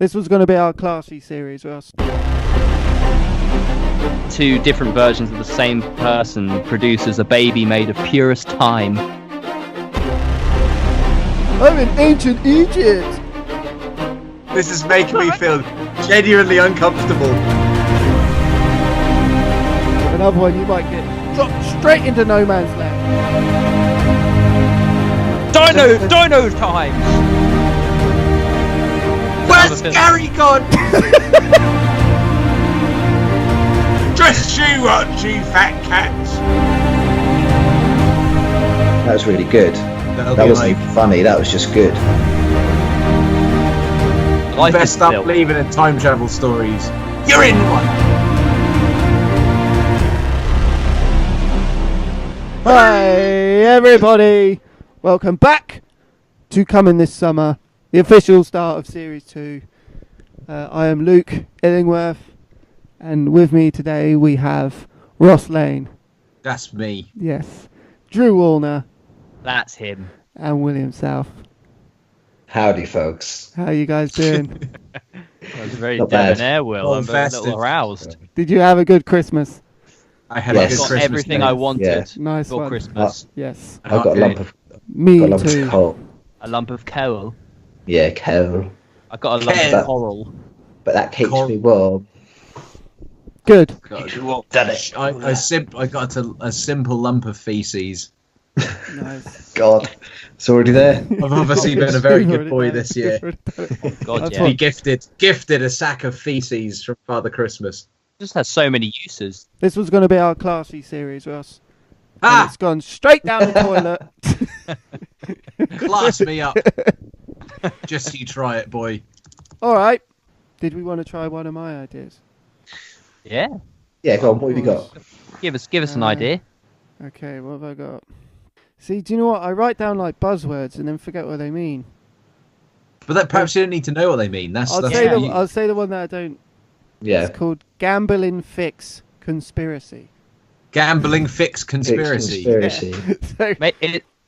This was going to be our classy series, Ross. Two different versions of the same person produces a baby made of purest time. I'm in ancient Egypt! This is making me feel genuinely uncomfortable. Another one you might get dropped straight into no man's land. Dino times! Where's Gary gone? Just you watch, you fat cats. That was really good. That wasn't funny, that was just good. Best up believing in time travel stories. You're in one. Hi everybody! Welcome back to Coming This Summer, the official start of Series 2. I am Luke Illingworth, and with me today we have Ross Lane. That's me. Yes. Drew Woolnough. That's him. And William South. Howdy, folks. How are you guys doing? I was very Not bad. debonair, Will. I'm a little aroused. Did you have a good Christmas? I had Yes. a good Got Christmas everything day. I wanted Yeah. Nice for one. Christmas. Yes. I got a lump of Me lump too. of coal. A lump of coal. Yeah, coal. I got a lump Coal. of coral. But that keeps Coal. me warm. Good. God, Done it. I got a simple lump of feces. Nice. God, it's already there. I've obviously been a very good boy this year. God, That's yeah. Be gifted a sack of feces from Father Christmas. Just has so many uses. This was going to be our classy series, Ross. And Ah, it's gone straight down the toilet. class me up. Just so you try it, boy. All right. Did we want to try one of my ideas? Yeah. Yeah, go on, what have you got? Give us an idea. Okay, what have I got? See, do you know what? I write down like buzzwords and then forget what they mean. But that perhaps you don't need to know what they mean. I'll That's say the one that I don't. Yeah. It's called Gambling Fix Conspiracy. gambling fix conspiracy. So,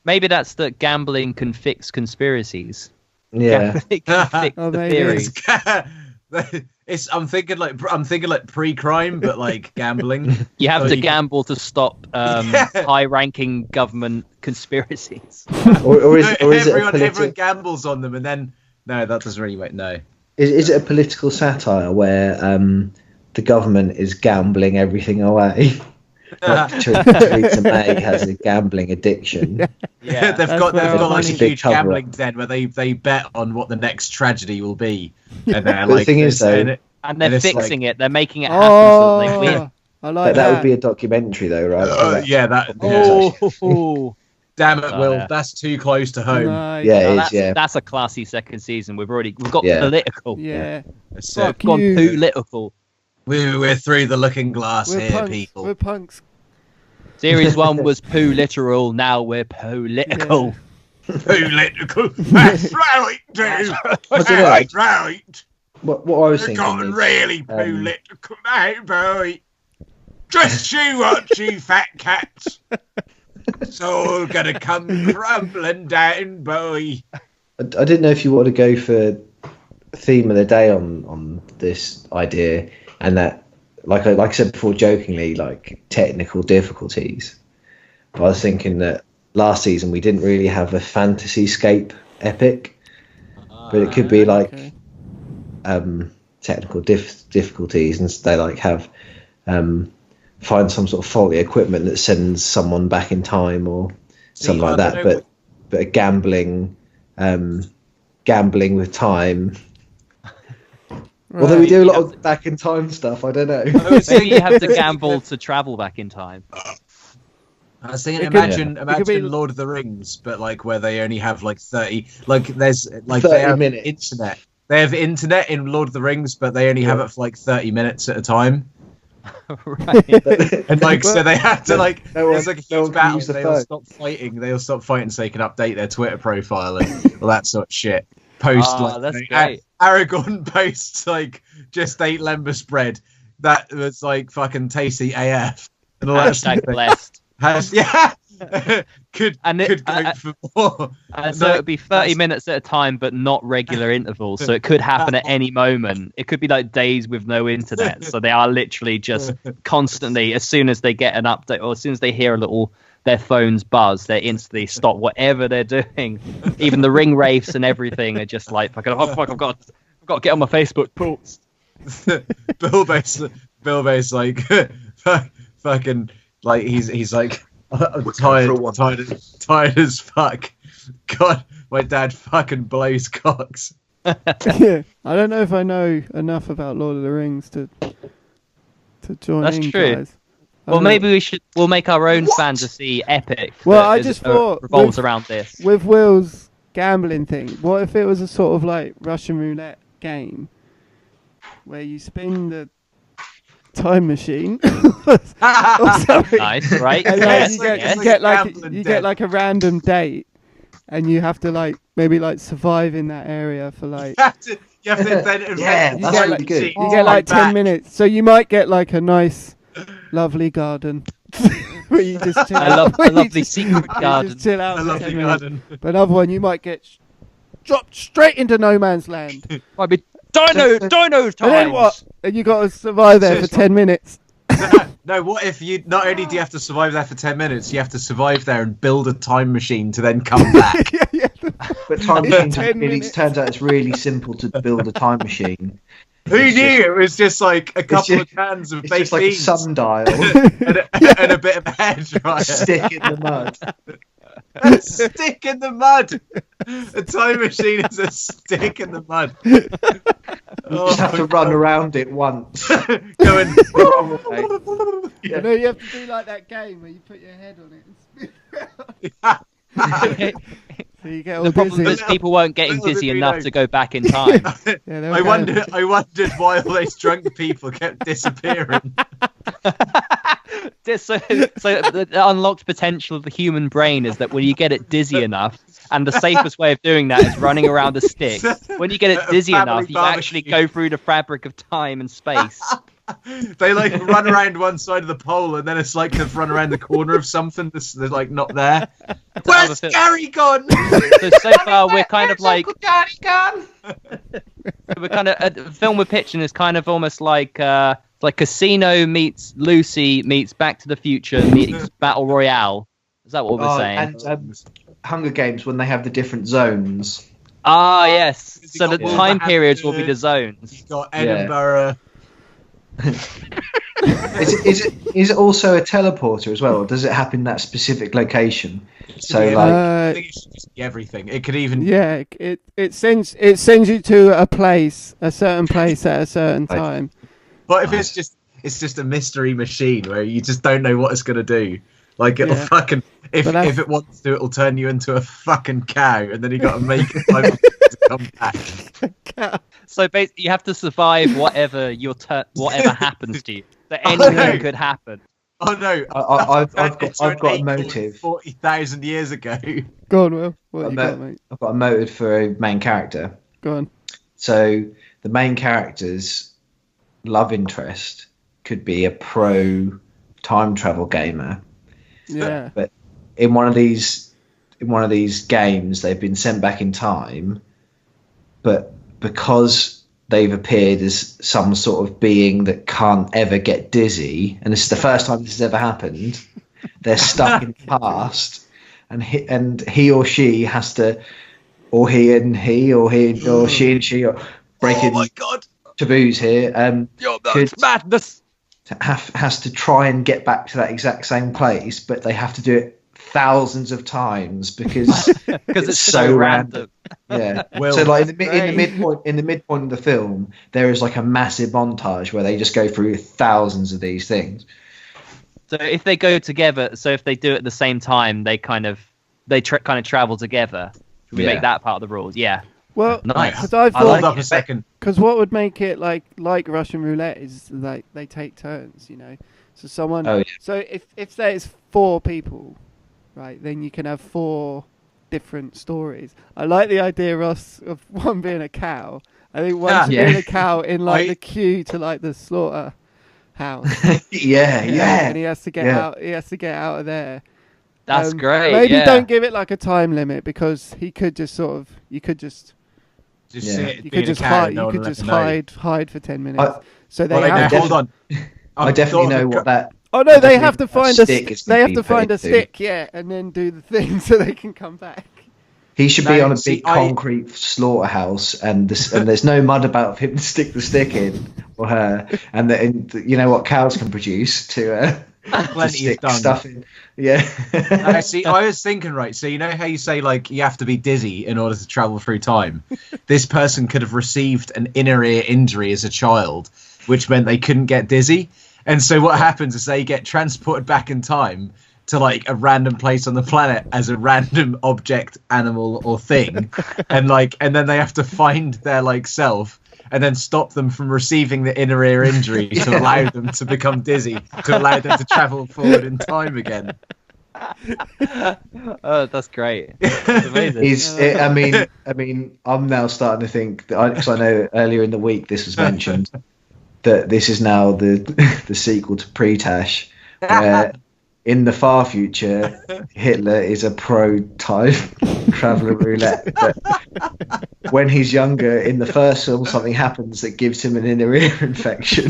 Maybe that's that gambling can fix conspiracies. Yeah. Gambling can fix Oh, the maybe. theory. I'm thinking like pre-crime, but like gambling. You have So to you- gamble to stop high-ranking government conspiracies. Or is it a everyone gambles on them, and then no, that doesn't really make no. Is it a political satire where the government is gambling everything away? Like Theresa May has a gambling addiction. Yeah, they've That's got where like a it's a big huge cover-up. gambling den where they bet on what the next tragedy will be, and they're But the like, thing is, though, and and and they're it's fixing like- it. They're making it happen so that they win. I like That would be a documentary, though, right? yeah, that. Oh, Damn it, Oh, Will. yeah. That's too close to home. Nice. Yeah, it now is, yeah. that's a classy second season. We've got Yeah. political. Yeah. It's, Fuck Gone you. political. we're through the looking glass We're here, punks. people. We're punks. Series 1 was poo literal. Now we're political. Political. That's right, dude. I don't know. That's right. What I was We're thinking gotten is, really political now, boy. Just you watch, you fat cats. It's all gonna come crumbling down, boy. I didn't know if you want to go for theme of the day on this idea, and that, like I said before, jokingly, like technical difficulties. But I was thinking that last season we didn't really have a fantasy scape epic, but it could be like technical difficulties, and they like have find some sort of faulty equipment that sends someone back in time or something like I that. don't know But a gambling with time. Although we do a lot of back in time stuff, I don't know. Maybe you have to gamble to travel back in time. I was thinking, It could- imagine could be- Lord of the Rings, but like where they only have like 30, like there's like 30 they have minutes. internet. They have internet in Lord of the Rings, but they only have it for like 30 minutes at a time. Right. And like, so they have to like, No one- there's like a no huge one can battle. use the They'll phone. stop fighting. They'll stop fighting so they can update their Twitter profile and all that sort of shit. Post That's like great. Aragorn posts like just ate lembas bread that was like fucking tasty AF and all that Hashtag stuff. blessed. could And it- could go for more. And so it would be 30 minutes at a time, but not regular intervals. So it could happen at any moment. It could be like days with no internet. So they are literally just constantly, as soon as they get an update or as soon as they hear their phones buzz, they instantly stop whatever they're doing. Even the ring wraiths and everything are just like, oh fuck, I've got to get on my Facebook post. Bilbo's like fucking like he's like I'm tired as fuck. God, my dad fucking blows cocks. Yeah, I don't know if I know enough about Lord of the Rings to join That's in, true. guys. Well, maybe we'll make our own fantasy epic. Well, that I is- just thought revolves around this. with Will's gambling thing. What if it was a sort of like Russian roulette game where you spin the time machine or something, Nice, right? and Yes, you yes. get like a random date, and you have to like maybe like survive in that area for like You have to invent Yeah, You that's get really like- good. you get like 10 minutes, so you might get like a nice, lovely garden where you just chill I out. love where a you lovely just- secret you garden. just chill out A for lovely 10 minutes. garden. But another one, you might get dropped straight into no man's land. Might be dino And then times. what? And you got to survive there for 10 minutes. No, what if you not only do you have to survive there for 10 minutes, you have to survive there and build a time machine to then come back. Yeah. But time machines 10 really minutes. turns out it's really simple to build a time machine. Who It's knew just- it was just like a couple just- of cans of It's baked just like a beans sundial, and a bit of a hairdryer. stick in the mud. A stick in the mud. A time machine is a stick in the mud. You just have to run around it once. Going. You know, you have to do like that game where you put your head on it and spin around. So you get all The problem dizzy. is people weren't getting Little did dizzy we enough know. to go back in time. Yeah, there we I go. wondered why all those drunk people kept disappearing. So the unlocked potential of the human brain is that when you get it dizzy enough, and the safest way of doing that is running around a stick. When you get it dizzy Family enough, you barbecue. actually go through the fabric of time and space. They like run around one side of the pole, and then it's like they've run around the corner of something that's like not there. Where's other Gary gone? So far, we're kind of like we're kind of the film we're pitching is kind of almost like Casino meets Lucy meets Back to the Future meets Battle Royale. Is that what we're saying? And Hunger Games when they have the different zones. Ah, yes. You So got the time periods will be the Wolverhampton, zones. You've got Edinburgh. Is it also a teleporter as well, or does it happen in that specific location? So Yeah. like, I think it should just be everything. It could even. Yeah, it sends you to a certain place at a certain time. But if it's just a mystery machine where you just don't know what it's gonna do. Like it'll Yeah. fucking if But that's- if it wants to, it'll turn you into a fucking cow, and then you got to make it time to come back. So basically, you have to survive whatever whatever happens to you. So no. anything could happen. Oh no! I've got a motive. 40,000 years ago. Go on, Will. What I've you got, mate? got a motive for a main character. Go on. So the main character's love interest could be a pro time travel gamer. Yeah. But in one of these games, they've been sent back in time, but because they've appeared as some sort of being that can't ever get dizzy, and this is the first time this has ever happened, they're stuck in the past, and he or she has to, or he and he, or he or she and she, or breaking Oh my god! taboos here. That's madness. Has to try and get back to that exact same place, but they have to do it thousands of times because It's so random. Yeah. Well, So like in the midpoint of the film, there is like a massive montage where they just go through thousands of these things. So if they go together, so if they do it at the same time, they kind of travel together. Should we Yeah. make that part of the rules? Yeah. Well, Nice. because I Hold thought, up a second. because what would make it like Russian roulette is like they take turns, you know. So someone. Oh, yeah. So if there's 4 people, right, then you can have 4 different stories. I like the idea, Ross, of one being a cow. I think one's Yeah. being a cow in like I- the queue to like the slaughter house. Yeah. And he has to get Yeah. out. He has to get out of there. That's great. Maybe yeah. don't give it like a time limit, because he could just sort of, you could just sit, you being could just a cat, hide, and no you one could will just ever know. hide for 10 minutes. So they Well, have now, to, hold on. I definitely know what that. oh no, they definitely have to know find that a stick is they have being to find a paid to. stick, yeah, and then do the thing so they can come back. He should be No, on a see, big concrete slaughterhouse, and there's no mud about him to stick the stick in, or her, and you know what cows can produce to Plenty stick of dung. stuff in. Yeah. See, I was thinking, right, so you know how you say, like, you have to be dizzy in order to travel through time? This person could have received an inner ear injury as a child, which meant they couldn't get dizzy. And so what happens is they get transported back in time to, like, a random place on the planet as a random object, animal, or thing. And then they have to find their, like, self, and then stop them from receiving the inner ear injury to allow them to become dizzy, to allow them to travel forward in time again. Oh, that's great. That's amazing. I mean, I'm now starting to think that because I know earlier in the week this was mentioned that this is now the sequel to Pre-Tash, where in the far future Hitler is a pro-time traveller roulette. But when he's younger, in the first film, something happens that gives him an inner ear infection.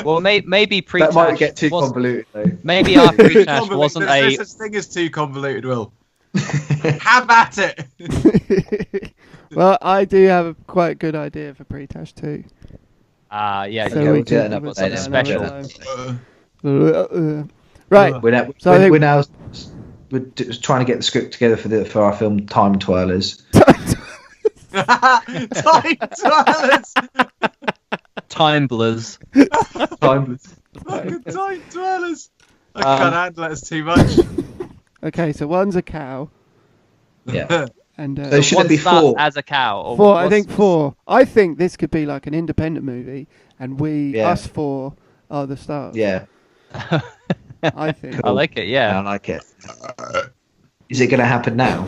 Well, maybe Pre-Tash That might get too convoluted, though. Maybe our Pre-Tash wasn't There's a. no such thing as too convoluted, Will. Have at it. Well, I do have a quite good idea for Pre-Tash too. Yeah. So Okay, we we'll do that can- another we'll day do then. that Special. another time. Right. So I think- We're trying to get the script together for our film Time Twirlers. Time Twirlers. Timblers. Fucking Time Twirlers. I can't handle it. It's too much. Okay, so one's a cow, Yeah. and So should it be Starts four? as a cow? Or four. I what's- think four. I think this could be like an independent movie, and us four are the stars. Yeah. I think I like it. I Yeah. like it. Is it going to happen now?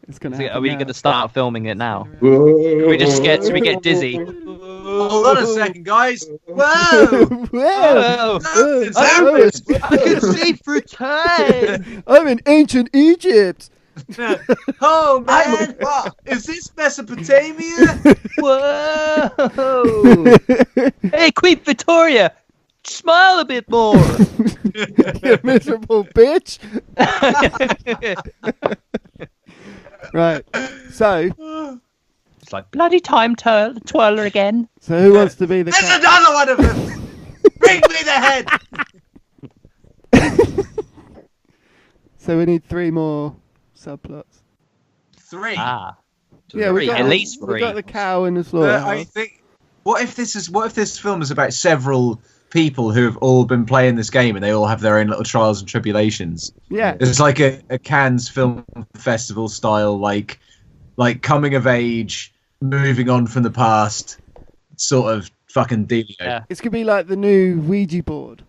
it's gonna. So happen are we now. going to start filming it now? We just get. So we get dizzy. Hold on a second, guys. Whoa! Whoa! It's happened. I can see through time. I'm in ancient Egypt. Oh man, what is this, Mesopotamia? Whoa! Hey, Queen Victoria, smile a bit more. You miserable bitch. Right. So It's like bloody time twirler again. who wants to be the There's cat? another one of them. Bring me the head. So we need 3 more subplots. 3. Yeah, we Three, got at least we 3. got the cow and the I slaughterhouse. think. What if this film is about several people who have all been playing this game and they all have their own little trials and tribulations? Yeah. It's like a Cannes Film Festival style, like coming of age, moving on from the past, sort of fucking dealio. Yeah. It's gonna be like the new Ouija board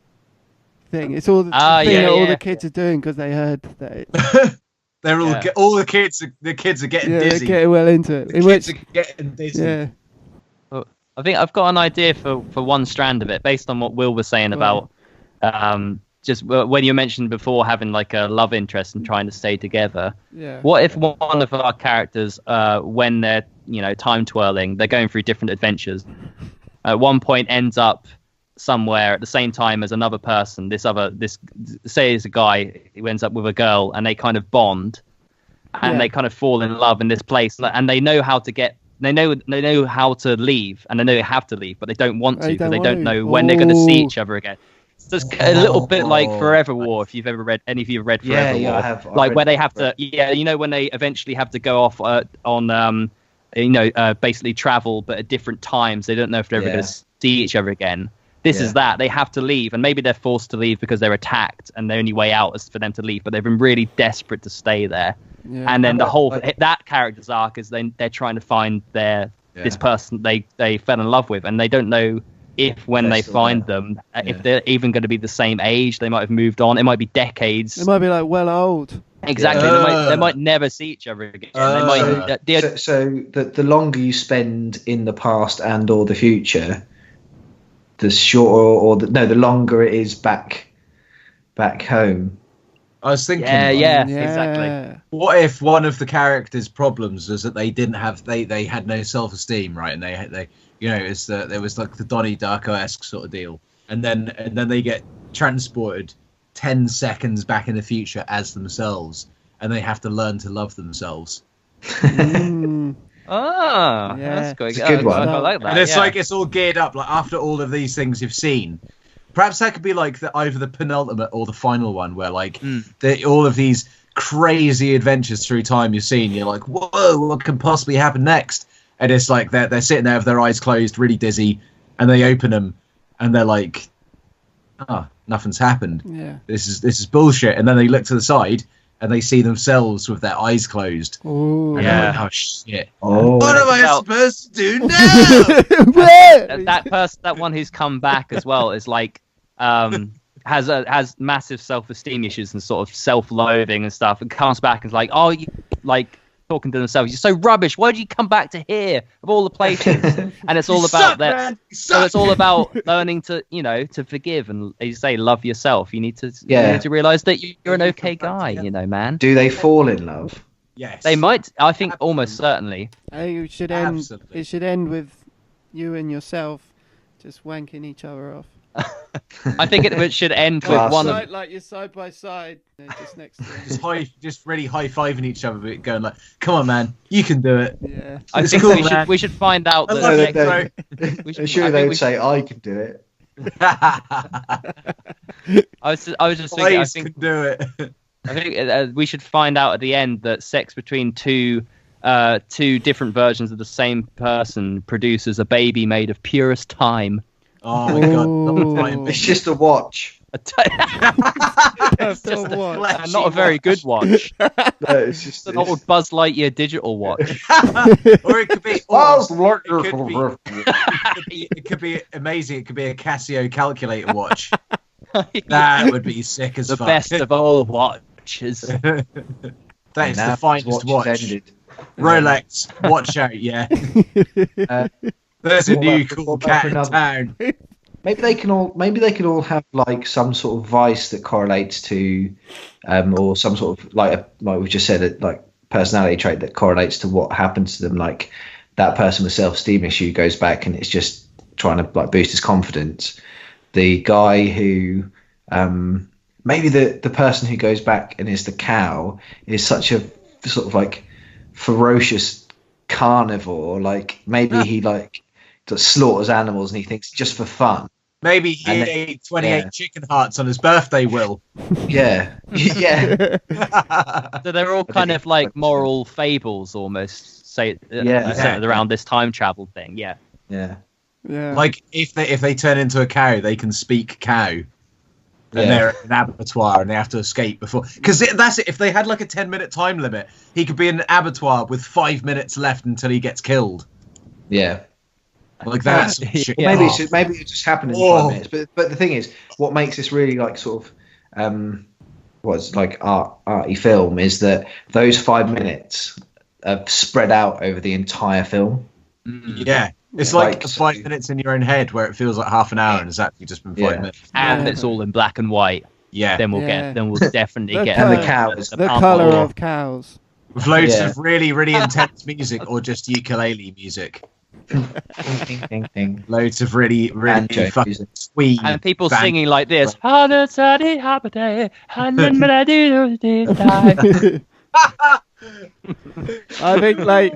thing. It's all the Ah, thing yeah, that all yeah. the kids are doing because they heard that. They're all Yeah. all the kids are getting Yeah, they're dizzy. getting well into it. The In kids which, are getting dizzy. yeah, I think I've got an idea for one strand of it, based on what Will was saying about just when you mentioned before having like a love interest and trying to stay together. yeah. What if one of our characters, when they're time twirling, they're going through different adventures. At one point, ends up somewhere at the same time as another person. This say is a guy who ends up with a girl, and they kind of bond, and Yeah. they kind of fall in love in this place, and they know how to get. They know how to leave, and they know they have to leave, but they don't want to They because don't they want don't to. know when they're going to see Oh. each other again. So it's a little bit like Forever War, if you've ever read any of you have read Forever War. I have. I've Like read where they that, have to, when they eventually have to go off on, basically travel, but at different times. They don't know if they're ever going to see each other again. This is that. They have to leave, and maybe they're forced to leave because they're attacked, and the only way out is for them to leave, but they've been really desperate to stay there. Yeah. And then that character's arc is they're trying to find this person they fell in love with, and they don't know if when They're they still find there. them, if they're even going to be the same age. They might have moved on. It might be decades. They might be like well old. Exactly. They might never see each other again. So the longer you spend in the past and or the future, the shorter the longer it is back back home. I was thinking, Yeah, like, exactly. what if one of the characters' problems was that they didn't have they had no self-esteem, right? And they there was like the Donnie Darko-esque sort of deal, and then they get transported 10 seconds back in the future as themselves, and they have to learn to love themselves. Ah, Yeah. that's good. It's a good one. I like that. And it's yeah. like it's all geared up. Like after all of these things you've seen, perhaps that could be like either the penultimate or the final one, where like all of these crazy adventures through time you've seen. You're like, whoa, what can possibly happen next? And it's like they're sitting there with their eyes closed, really dizzy, and they open them, and they're like, nothing's happened. Yeah. This is bullshit. And then they look to the side and they see themselves with their eyes closed. Ooh. And Yeah. they're like, oh shit. Oh, What am I Well- supposed to do now? That one who's come back as well is like has massive self-esteem issues and sort of self-loathing and stuff, and comes back and is like, oh, you like talking to themselves, you're so rubbish, why did you come back to here of all the places? And it's all You about suck, that. man. You So suck. it's all about learning to, to forgive and, as you say, love yourself. You need to realize that you're an okay guy, man. do they fall in love? Yes. They might. I think almost certainly. It should end. Absolutely. It should end with you and yourself just wanking each other off. I think it should end with Class. one of. Like you're side by side, just next to him. just really high-fiving each other, but going like, come on, man, you can do it. Yeah. I It's think cool, we man. should find out I that. love No, it, no, bro. we I'm sure I they think would we say, I can do it. I was just thinking. I Boys think can do it. I think we should find out at the end that sex between two different versions of the same person produces a baby made of purest time. Oh my god, Ooh. not time. It's just a watch. It's Just just a a watch. flashy Not a very good watch. No, it's It's just an old Buzz Lightyear digital watch. or it could be. Oh, It could be amazing. It could be a Casio calculator watch. That would be sick as The fuck. best of all watches. That is Now the finest watch watch. is ended. Rolex, watch out, yeah. There's a what new about- cool what about cat for in another- town. Maybe they can all have like some sort of vice that correlates to, or some sort of like we just said, like personality trait that correlates to what happens to them. Like that person with self-esteem issue goes back and it's just trying to like boost his confidence. The guy who, maybe the person who goes back and is the cow is such a sort of like ferocious carnivore. Like maybe he like slaughters animals and he thinks just for fun. Maybe he And then- ate 28 yeah. chicken hearts on his birthday, Will. Yeah, yeah. So they're all kind of like moral fables almost, centered around this time travel thing. Yeah. Yeah. Yeah. Like if they turn into a cow, they can speak cow. And they're at an abattoir and they have to escape before. Because that's it. If they had like a 10-minute time limit, he could be in an abattoir with 5 minutes left until he gets killed. Yeah. Like that's shit. Yeah. Maybe it just happened in Oh. 5 minutes. But the thing is, what makes this really like sort of what's like arty film is that those 5 minutes are spread out over the entire film. Yeah. It's Like, like 5 minutes in your own head where it feels like half an hour and it's actually just been 5 Yeah. minutes. And Yeah. it's all in black and white. Yeah. Then we'll Yeah. definitely The get colour- And the cows. the pump colour or- of cows. With loads Yeah. of really, really intense music or just ukulele music. Ding, ding, ding. Loads of really, really Banjo fucking music. sweet. and people band- singing like this. I think like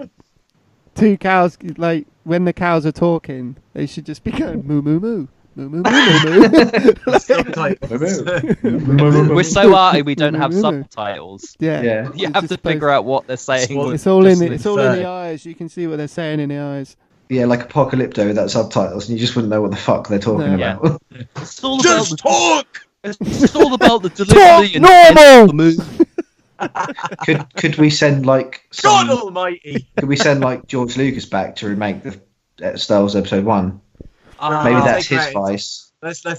two cows, like when the cows are talking, they should just be going moo moo moo. Moo moo moo moo moo. We're so arty we don't have subtitles. Yeah. Yeah. You It's have to just figure out what they're saying. Well, It's all in Just the, it's all in the infer. eyes. You can see what they're saying in the eyes. Yeah, like Apocalypto without subtitles, and you just wouldn't know what the fuck they're talking No. about. It's all about Just talk! it's all about the delivery Talk and normal! the move. Could we send like God some, almighty! could we send like George Lucas back to remake the Star Wars Episode 1? Maybe I'll that's take his that. vice.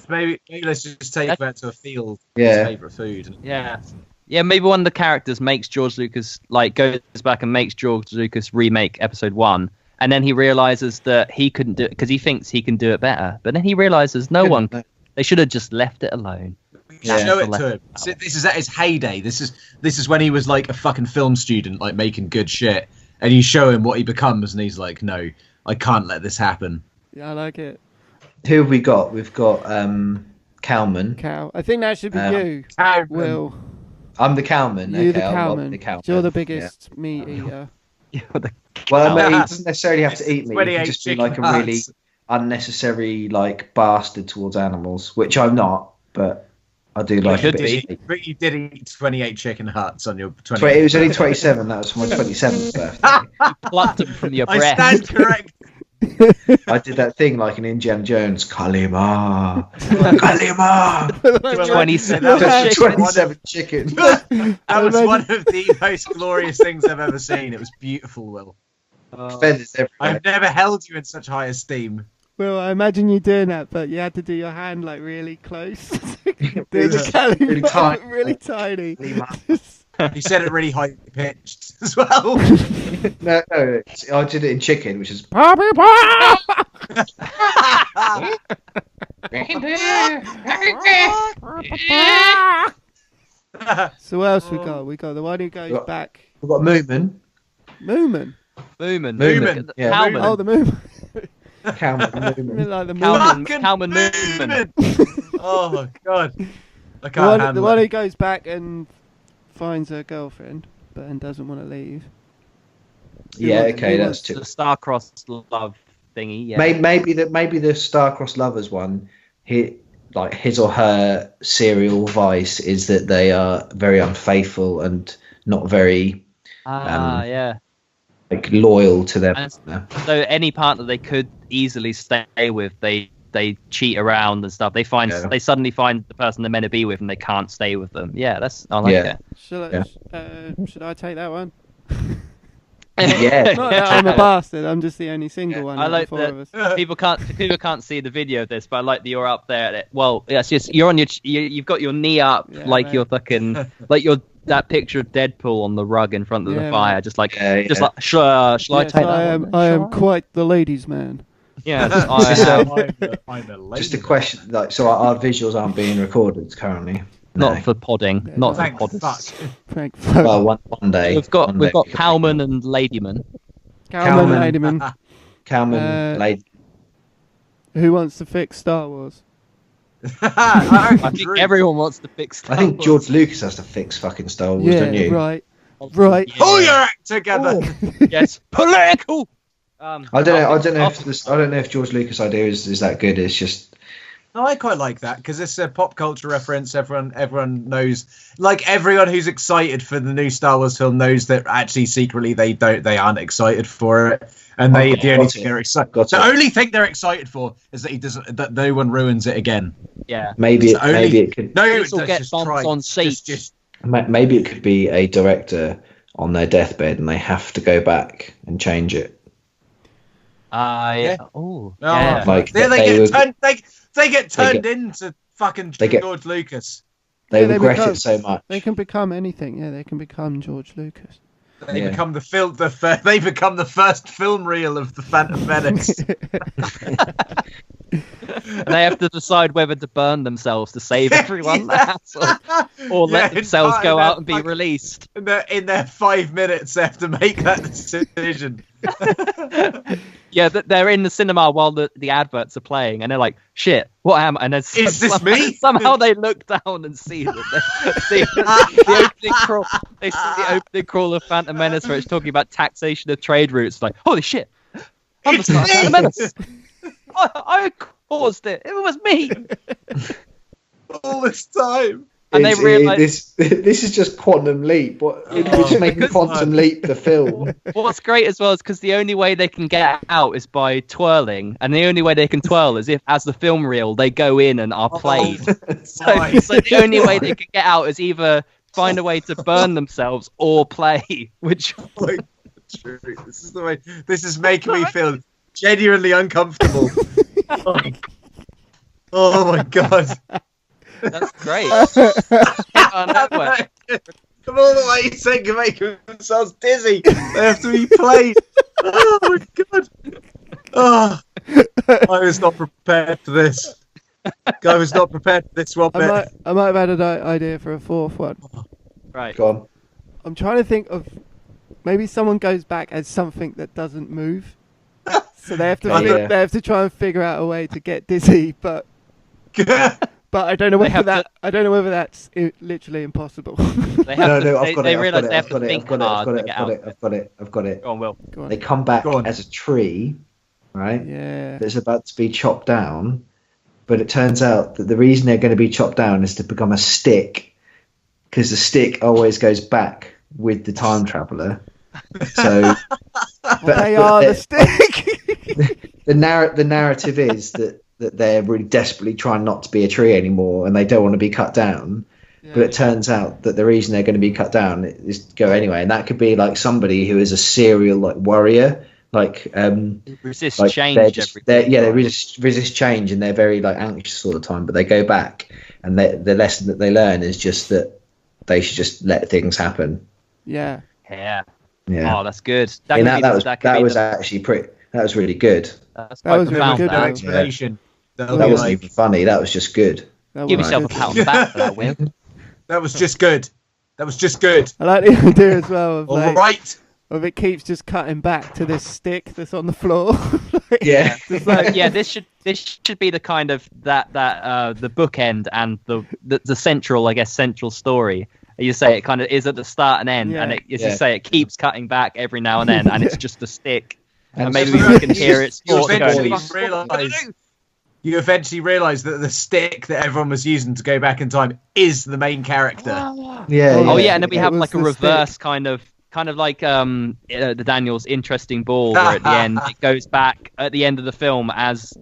Maybe let's just take That- that to a field. Yeah. His favourite food. Yeah, maybe one of the characters makes George Lucas goes back and makes George Lucas remake Episode 1, and then he realizes that he couldn't do it because he thinks he can do it better. But then he realizes no one. They should have just left it alone. Show it to him. This is at his heyday. This is when he was like a fucking film student, like making good shit. And you show him what he becomes, and he's like, "No, I can't let this happen." Yeah, I like it. Who have we got? We've got Cowman. Cow. I think that should be you, Cowman. Will. I'm the Cowman. You Okay, the I'll cowman. the Cowman. You're the biggest meat eater. Well, he doesn't necessarily have to eat me. He 28 can just be chicken like a hearts. really unnecessary like bastard towards animals, which I'm not, but I do like a bit of meat. But you did eat 28 chicken hearts on your 20. It was only 27. That was for my 27th birthday. Plucked them from your I breast. stand correct. I did that thing like in Indiana Jones, Kalima, Kalima. 27 chicken. That was one of the most glorious things I've ever seen. It was beautiful, Will. Feathers everywhere. I've never held you in such high esteem. Well, I imagine you doing that, but you had to do your hand like really close. Do the calorie really tiny. really tiny. You said it really high pitched as well. No, I did it in chicken, which is. So what else we got? We got the one who goes back. We've got Moomin. Moomin. Moomin. Yeah. Cowman. Oh, the Moomin. Cowman. I mean, Moomin. like the Moomin. Cowman Moomin. Oh god, I The can't one, handle the one it. who goes back and finds her girlfriend, but then doesn't want to leave. Yeah, wants- okay, who that's wants too. The star-crossed love thingy. Yeah. Maybe the star-crossed lovers one. His or her serial vice is that they are very unfaithful and not very Yeah. like loyal to their And partner. so any partner they could easily stay with, they cheat around and stuff. They suddenly find the person they're meant to be with, and they can't stay with them. Yeah, I like Yeah. Should I take that one? Yeah. Not that I'm a bastard. I'm just the only single one. I out like of the four of that us. people can't see the video of this, but I like that you're up there. Well, yeah, it's just you're on you've got your knee up, Yeah, like mate. you're fucking like you're that picture of Deadpool on the rug in front of Yeah, the fire, mate. just like Yeah. shall I Yes, take that? I am. I am quite the ladies' man. Yeah, I'm a lady. Just a question. Like, so our visuals aren't being recorded currently. not No. for podding, Yeah, not no. for Thank podders. fuck. Frank. Well, one day. We've got one day. Cowman and Ladyman. Cowman, Cowman. Ladyman. Cowman, lady. Who wants to fix Star Wars? I think everyone wants to fix. I think George Lucas has to fix fucking Star Wars, Yeah, don't you? right. Right. Pull your act together. Yes, political. I don't know if George Lucas' idea is that good. It's just No, I quite like that because it's a pop culture reference. Everyone knows, like everyone who's excited for the new Star Wars film knows that actually secretly they aren't excited for it, and the only thing they're excited. The only thing they're excited for is that no one ruins it again. Yeah, maybe It's only- maybe it could People let's get just bumps try. on seats. Just maybe it could be a director on their deathbed and they have to go back and change it. yeah. Oh, Oh, yeah. Like they get turned get- into fucking they get- George Lucas. they Yeah, they regret become- it so much. They can become anything. Yeah, they can become George Lucas. They Yeah. become they become the first film reel of the Phantom Menace. And they have to decide whether to burn themselves to save everyone, or let Yeah, themselves in go part out of and be their- released. In their 5 minutes, they have to make that decision. Yeah, they're in the cinema while the adverts are playing, and they're like, "Shit, what am?" And then Is this me? Somehow they look down and see that see the opening crawl. They see the opening crawl of Phantom Menace, where it's talking about taxation of trade routes. Like, holy shit, I'm the It's star of Phantom me! Menace. I caused it. It was me. All this time. And they realise this is just Quantum Leap. What? You're just making Quantum Leap the film. what's great as well is because the only way they can get out is by twirling, and the only way they can twirl is if, as the film reel, they go in and are played. So the only way they can get out is either find a way to burn themselves or play, which True. This is the way. This is making me feel genuinely uncomfortable. Oh my god! that's great. On that way. Of all the ways they can make themselves dizzy, they have to be played. Oh my god! Oh, I was not prepared for this. Guy was not prepared for this one bit. I might have had an idea for a fourth one. Right. Go on. I'm trying to think of maybe someone goes back as something that doesn't move, so they have to they have to try and figure out a way to get dizzy, but I don't know whether that's literally impossible. They have they realise they have to I've think got hard to it. get out. I've got it. Go on, Will. Go on. They come back as a tree, right? Yeah. That's about to be chopped down, but it turns out that the reason they're going to be chopped down is to become a stick, because the stick always goes back with the time traveller. So They are the stick. the narrative is that they're really desperately trying not to be a tree anymore, and they don't want to be cut down. But it turns out that the reason they're going to be cut down is to go anyway, and that could be like somebody who is a serial warrior, resist like change. they resist change, and they're very anxious all the time. But they go back, and the lesson that they learn is just that they should just let things happen. Yeah. Yeah. Yeah. Oh, that's good. That was actually pretty. That was really good. That's That was quite really profound. good. No explanation. That wasn't even funny. That was just good. Give yourself a pat on the back for that, Will. That was just good. That was just good. I like the idea as well of All right. of it keeps just cutting back to this stick that's on the floor. Yeah. Just like, Yeah, this should be the kind of the bookend and the central story. You say it kind of is at the start and end, and as you say, it keeps cutting back every now and then, and it's just a stick. And maybe you can hear its thoughts going. You eventually realise that the stick that everyone was using to go back in time is the main character. Yeah. Oh yeah, and then we have was like a the reverse stick. kind of like the Daniel's Interesting Ball, where at the end it goes back at the end of the film as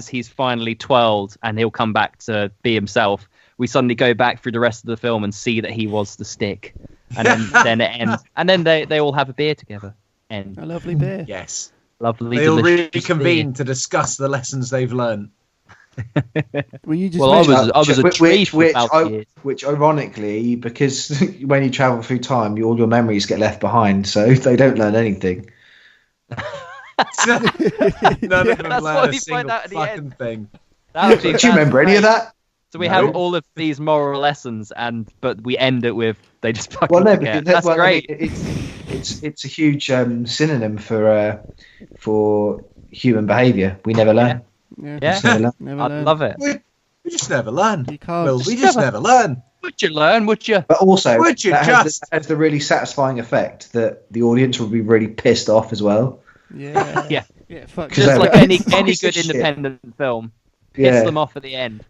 he's finally twirled and he'll come back to be himself. We suddenly go back through the rest of the film and see that he was the stick, and then it ends, and then they all have a beer together. End. a lovely beer. Yes. Lovely. They'll delicious reconvene beer. to discuss the lessons they've learned. Well, you just Well, I mentioned- was a tree for about years. Which ironically, because when you travel through time, all your memories get left behind, so they don't learn anything. None of them that's learn what a we single find out at the fucking end. thing. That would Do you remember any of that? So we No. have all of these moral lessons, but we end it with they just fucking Well, no, forget. because That's great. It's a huge synonym for human behaviour. We never learn. yeah. Yeah, Never learn. Never I learn. love it. We just never learn. You can't. Well, we just never learn. Would you learn? Would you? But also, Would you that just? has the really satisfying effect that the audience will be really pissed off as well. Yeah. Yeah. Yeah. Fuck. Because Just they're like any piece of good shit. independent film, piss Yeah, them off at the end.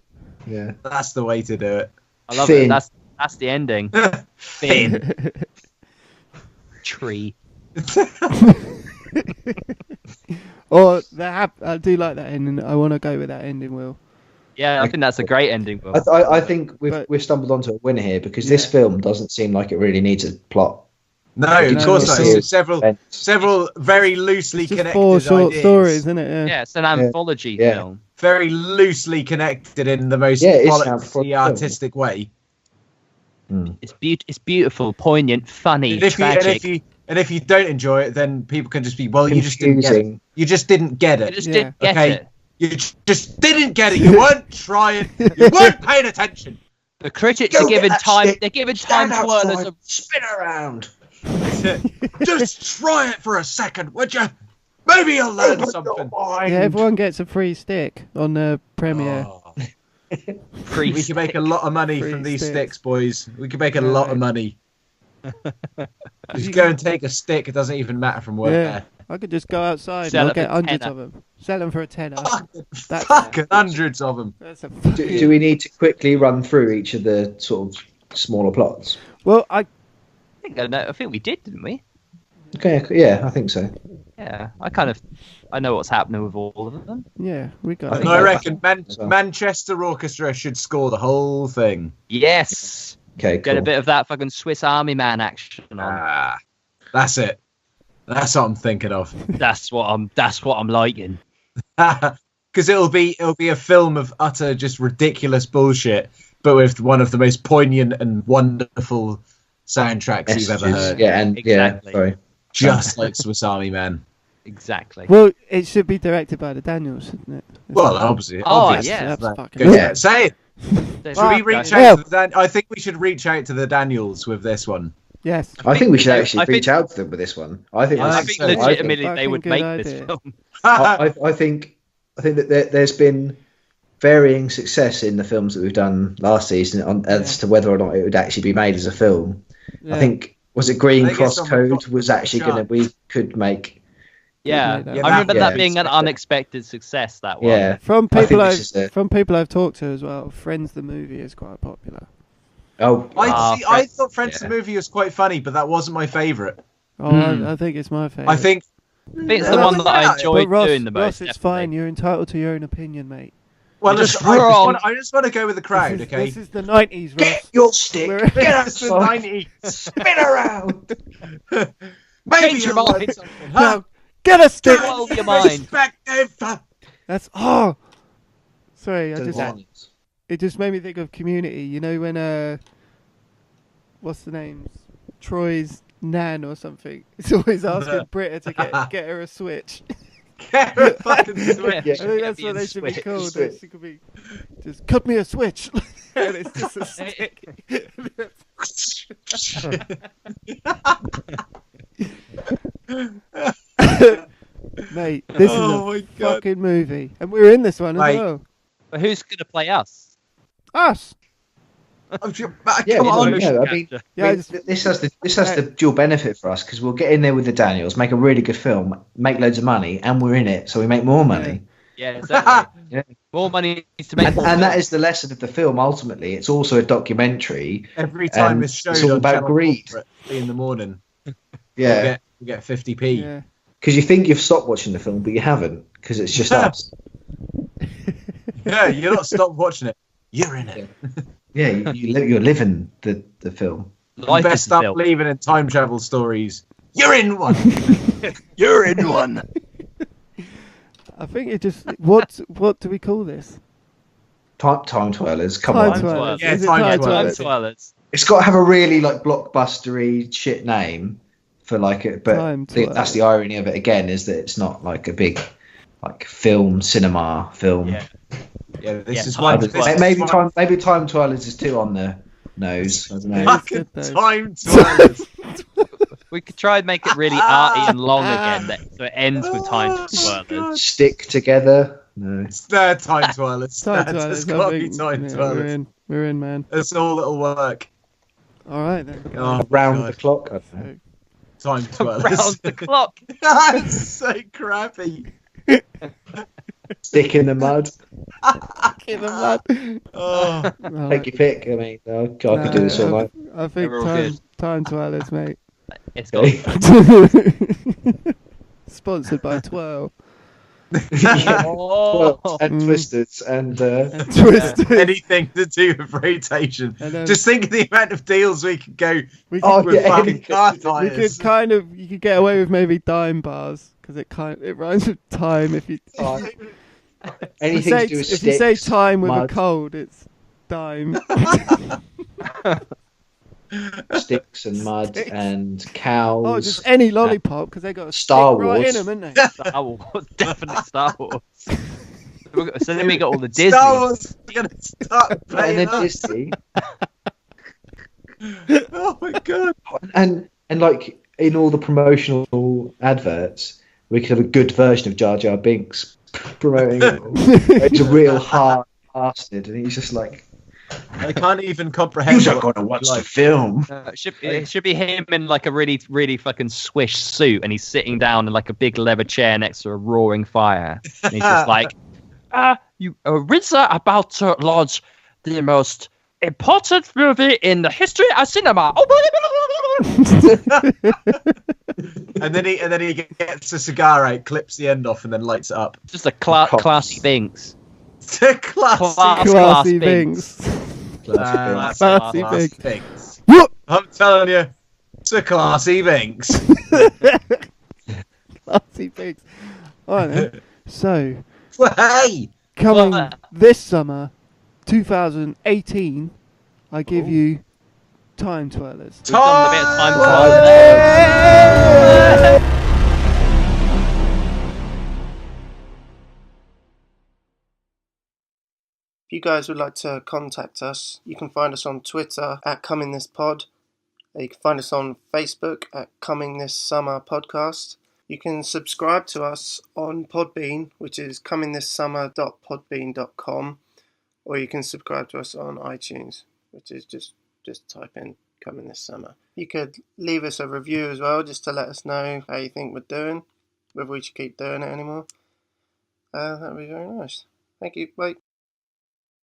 yeah. That's the way to do it. I love Finn. it. That's the ending. Finn. Tree. Or I do like that ending. I want to go with that ending, Will. Yeah, I think that's a great ending. Will. I think But- we've stumbled onto a winner here because this film doesn't seem like it really needs a plot. No, No, of course not. it's- It's several very loosely It's just connected 4 short ideas. stories, isn't it? Yeah. Yeah, it's an anthology Yeah. film. Very loosely connected in the most Yeah, it's an quality, anthology. artistic way. It's beautiful, poignant, funny, tragic. And if you don't enjoy it, then people can just be, well, you just didn't get it. Confusing. You just didn't get I it. just Yeah. didn't get Okay. it. You just didn't get it. You weren't trying. You weren't paying attention. The critics Go are given get that time. stick, They're given time Stand twirlers. outside, spin around. Just try it for a second, would you? Maybe you'll learn Open something. your mind. Yeah, everyone gets a free stick on the premiere. Oh. We can make a lot of money Free from these sticks. sticks, boys. We can make a Yeah, lot of mate. money. Just go and take a stick. It doesn't even matter from where. Yeah, I could just go outside Sell and I'll it get for hundreds tenner. of them. Sell them for a tenner. That's- Fucking hundreds of them. That's a Do we need to quickly run through each of the sort of smaller plots? Well, I think we did, didn't we? Okay, yeah, I think so. Yeah, I know what's happening with all of them. yeah, we got And it. I reckon well. Manchester Orchestra should score the whole thing. Yes, Okay, get a cool. bit of that fucking Swiss Army Man action on. Ah, that's it. That's what I'm thinking of. That's what I'm liking. Because it'll be a film of utter just ridiculous bullshit, but with one of the most poignant and wonderful soundtracks you've ever Messages. heard. Yeah, and Exactly. yeah, sorry. Just like Swiss Army Man. Exactly. Well, it should be directed by the Daniels, shouldn't it? Well, obviously. Oh, obvious. yeah. That's fucking Good. right. Yeah. Say it. Should we reach out to the I think we should reach out to the Daniels with this one. Yes. I think we should actually I think- reach out to them with this one. I think. I I think think so. legitimately I they think would good make idea. this film. I think that there's been varying success in the films that we've done last season as to whether or not it would actually be made as a film. Yeah. I think was it Green I think Cross it's Code got was actually a chance. we could make. Yeah, Yeah, I remember yeah. that being an unexpected success. That one. Yeah, From I think people this is from people I've talked to as well, Friends the movie is quite popular. Oh, I thought Friends yeah. the movie was quite funny, but that wasn't my favourite. Oh, I think it's my favourite. I think I think it's the one that I enjoyed But Ross, doing the most. Ross, it's fine. definitely. You're entitled to your own opinion, mate. well, You're just I wrong. just want to go with the crowd, This is, okay? this is the 90s, Ross. your stick. We're- Get It's the outside. 90s. Spin around. Maybe Change your you'll learn mind. something, huh? Now, get a stick. Blow your mind. Perspective. That's Sorry, To the it just made me think of Community. You know when what's the name? Troy's nan or something. It's always asking Britta to get her a Switch. Get a fucking switch. Yeah. I think that's what they should be called. They should be just cut me a Switch, and it's just a stick. Mate, this Oh my is a God. fucking movie, and we're in this one Mate. as well. But who's going to play us? Us. Yeah, Come on. no, I mean, Yeah, I just, this has the dual benefit for us because we'll get in there with the Daniels, make a really good film, make loads of money, and we're in it, so we make more money. Yeah, exactly. Yeah. More money to make. And that is the lesson of the film. Ultimately, it's also a documentary. Every time And it's showed it's all on about Channel greed. 4 at 3 in the morning, Yeah, we'll get 50p. yeah. because you think you've stopped watching the film, but you haven't, because it's just us. Yeah, you're not stopped watching it. You're in it. Yeah, you're living the film. You Life best is stop film. believing in time travel stories. You're in one. You're in one. I think it just what do we call this? Time Twirlers, come Time on. Twirlers. Yeah, Is it Time Time Twirlers. Twirlers? It's got to have a really like blockbustery shit name for like it, but Time that's the irony of it again is that it's not like a big like cinema film. Yeah. Yeah, this Yeah, is Time one. Twirlers. This is Maybe one- Time Twirlers is too on the nose. I don't know. Fucking Good though. time twirlers. We could try and make it really arty and long again, so it ends with Time Oh, Twirlers. God. Stick together. No. It's their time twirlers. Time It's Twirlers. got I to be think, time yeah, twirlers. we're in, man. It's all it'll work. All right then. Oh, Round God. the clock. I don't know. So, Time twirlers. Round the clock. That's so crappy. Stick in the mud. in the mud. Oh, All Take your pick. I mean, I could do this all night. I think They're all time Twirlers, mate. It's got Sponsored by Twirl Yeah. Oh. Well, and Mm. Twisters and and Twisted. anything to do with rotation. And then Just think of the amount of deals we could go we could, Oh, with yeah, fucking anything. car we tires. could kind of you could get away with maybe dime bars because it rhymes with time if you anything to do with if you say sticks, time with mud. a cold it's dime. sticks and mud Sticks. and cows. Oh, just any lollipop because they got a Star stick right Wars. in them, haven't they? Star Wars, definitely Star Wars. So then we got all the Disney. Star Wars, you're gonna start and playing then that. Disney, Oh my god! and like in all the promotional adverts, we could have a good version of Jar Jar Binks promoting it. all. He's a real hard bastard, and he's just like, I can't even comprehend. "You're what gonna watch it's the like. film." It should be him in like a really, really fucking swish suit, and he's sitting down in like a big leather chair next to a roaring fire. And he's just like, you Rizza about to launch the most important movie in the history of cinema. And then he gets a cigar out, clips the end off, and then lights it up. Just a classy Binks. Classic. Classy Binks. Classy Binks. Binks. Whoop! I'm telling you, it's a classy Binks. Classy Binks. All right then. So Hey! coming What? this summer, 2018, I give you Time Twirlers. We've done a bit of Time Twirlers. Twirlers. you guys would like to contact us, you can find us on Twitter at ComingThisPod. You can find us on Facebook at Coming This Summer Podcast. You can subscribe to us on Podbean, which is comingthissummer.podbean.com, or you can subscribe to us on iTunes, which is just type in Coming This Summer. You could leave us a review as well, just to let us know how you think we're doing, whether we should keep doing it anymore. That would be very nice. Thank you. Bye.